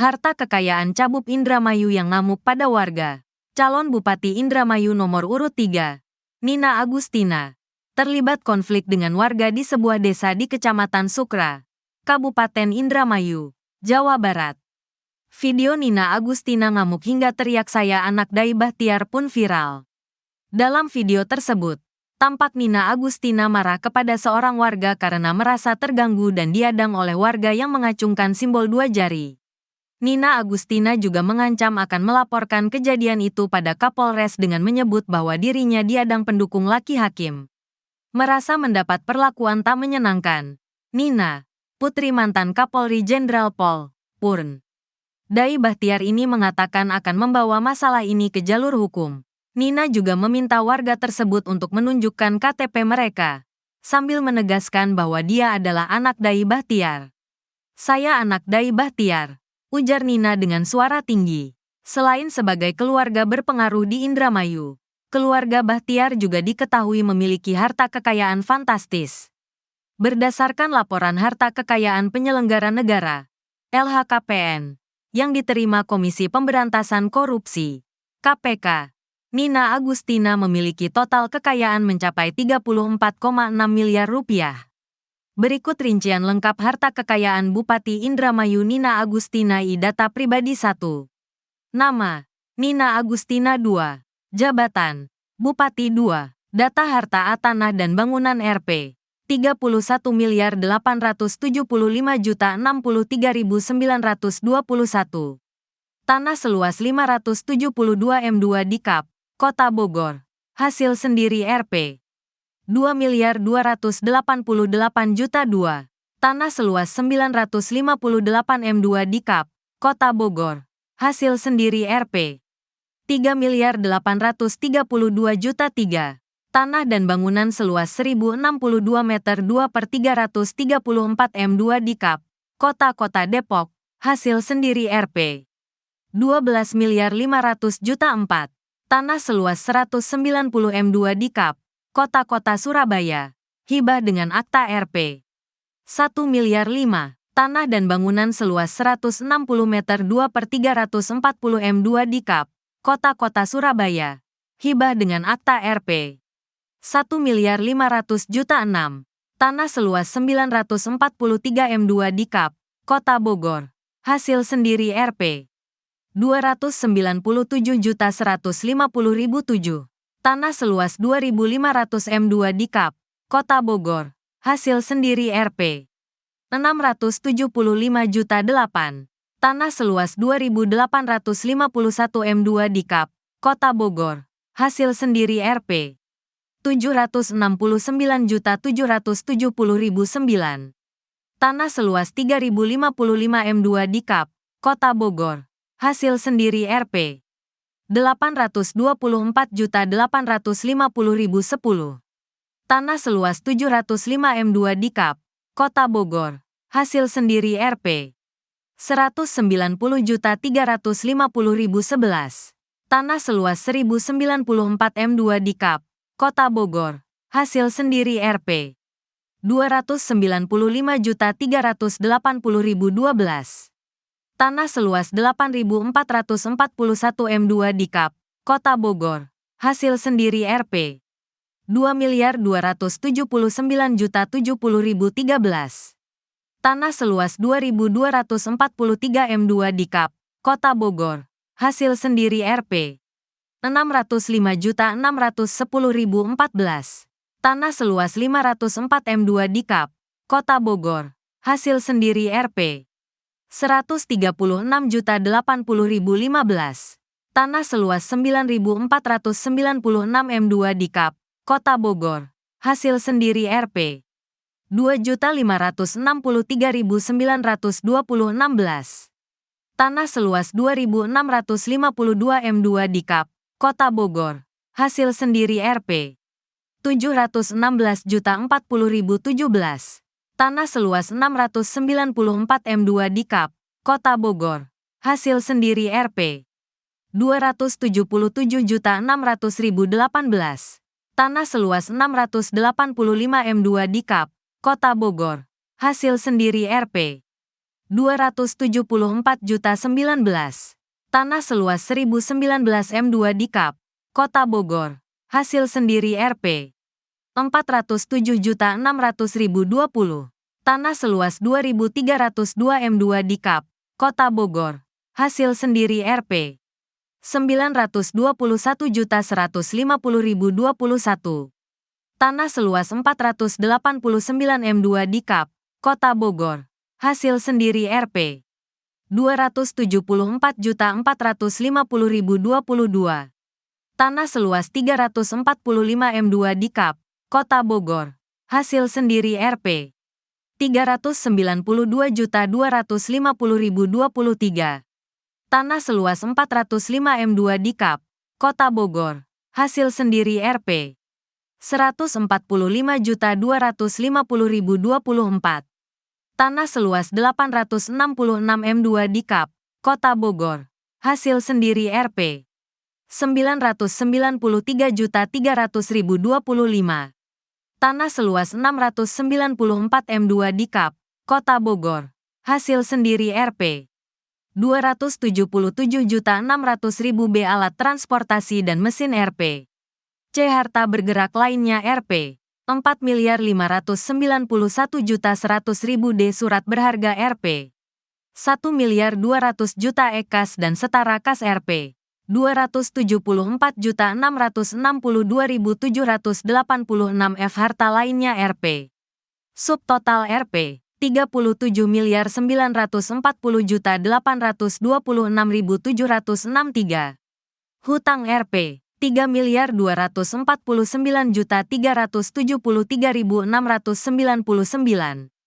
Harta kekayaan Cabub Indramayu yang ngamuk pada warga. Calon Bupati Indramayu nomor urut 3, Nina Agustina, terlibat konflik dengan warga di sebuah desa di Kecamatan Sukra, Kabupaten Indramayu, Jawa Barat. Video Nina Agustina ngamuk hingga teriak "Saya anak Dai Bahtiar" pun viral. Dalam video tersebut, tampak Nina Agustina marah kepada seorang warga karena merasa terganggu dan diadang oleh warga yang mengacungkan simbol 2 jari. Nina Agustina juga mengancam akan melaporkan kejadian itu pada Kapolres dengan menyebut bahwa dirinya diadang pendukung laki hakim. Merasa mendapat perlakuan tak menyenangkan, Nina, putri mantan Kapolri Jenderal Pol. Purn. Dai Bahtiar ini mengatakan akan membawa masalah ini ke jalur hukum. Nina juga meminta warga tersebut untuk menunjukkan KTP mereka, sambil menegaskan bahwa dia adalah anak Dai Bahtiar. "Saya anak Dai Bahtiar," ujar Nina dengan suara tinggi. Selain sebagai keluarga berpengaruh di Indramayu, keluarga Bahtiar juga diketahui memiliki harta kekayaan fantastis. Berdasarkan laporan harta kekayaan penyelenggara negara, LHKPN, yang diterima Komisi Pemberantasan Korupsi, KPK, Nina Agustina memiliki total kekayaan mencapai 34,6 miliar rupiah. Berikut rincian lengkap harta kekayaan Bupati Indramayu Nina Agustina. Data pribadi 1. Nama, Nina Agustina. 2. Jabatan, Bupati. 2. Data harta tanah dan bangunan Rp. 31.875.063.921. Tanah seluas 572 M2 di Kap, Kota Bogor. Hasil sendiri Rp. 2.288.000.000. Tanah seluas 958 M2 di Kap, Kota Bogor. Hasil sendiri Rp. 3.832.000.000. Tanah dan bangunan seluas 1062 meter 2/334 M2 di Kap, Kota Depok. Hasil sendiri Rp. 12.500.000.000. Tanah seluas 190 M2 di Kap, Kota Surabaya. Hibah dengan akta Rp. 1.500.000.000. Tanah dan bangunan seluas 160 meter 2/340 M2 di Kap, Kota Surabaya. Hibah dengan akta Rp. 1.500.000.006. Tanah seluas 943 M2 di Kap, Kota Bogor. Hasil sendiri Rp. 297.150.007. Tanah seluas 2.500 M2 di Kap, Kota Bogor. Hasil sendiri Rp. 675.008. Tanah seluas 2.851 M2 di Kap, Kota Bogor. Hasil sendiri Rp. 769.770.009. Tanah seluas 3.055 M2 di Kap, Kota Bogor. Hasil sendiri Rp. 824.850.010. Tanah seluas 705 M2 di Kap, Kota Bogor. Hasil sendiri Rp. 190.350.011. Tanah seluas 1094 M2 di Kap, Kota Bogor. Hasil sendiri Rp. 295.380.012. Tanah seluas 8.441 M2 di Kap, Kota Bogor. Hasil sendiri Rp. 2.279.070.013. Tanah seluas 2.243 M2 di Kap, Kota Bogor. Hasil sendiri Rp. 605.610.014. Tanah seluas 504 M2 di Kap, Kota Bogor. Hasil sendiri Rp. 136.080.015. Tanah seluas 9.496 M2 di Kap, Kota Bogor. Hasil sendiri Rp. 2.563.916. Tanah seluas 2.652 M2 di Kap, Kota Bogor. Hasil sendiri Rp. 716.040.017. Tanah seluas 694 M2 di Kap, Kota Bogor. Hasil sendiri Rp. 277.600.018. Tanah seluas 685 M2 di Kap, Kota Bogor. Hasil sendiri Rp. 274.019. Tanah seluas 1019 M2 di Kap, Kota Bogor. Hasil sendiri Rp. 407.600.020. Tanah seluas 2.302 M2 di Kap, Kota Bogor. Hasil sendiri Rp. 921.150.021. Tanah seluas 489 M2 di Kap, Kota Bogor. Hasil sendiri Rp. 274.450.022. Tanah seluas 345 M2 di Kap, Kota Bogor. Hasil sendiri Rp. 392.250.023. Tanah seluas 405 M2 di Kap, Kota Bogor. Hasil sendiri Rp. 145.250.024. Tanah seluas 866 M2 di Kap, Kota Bogor. Hasil sendiri Rp. 993.300.025. Tanah seluas 694 M2 di Kap, Kota Bogor. Hasil sendiri Rp. 277.600.000 B alat transportasi dan mesin Rp. C harta bergerak lainnya Rp. 4.591.100.000 D surat berharga Rp. 1.200.000.000 E kas dan setara kas Rp. 274.662.786 F harta lainnya Rp. Subtotal Rp. 37.940.826.763. Hutang Rp. 3.249.373.699.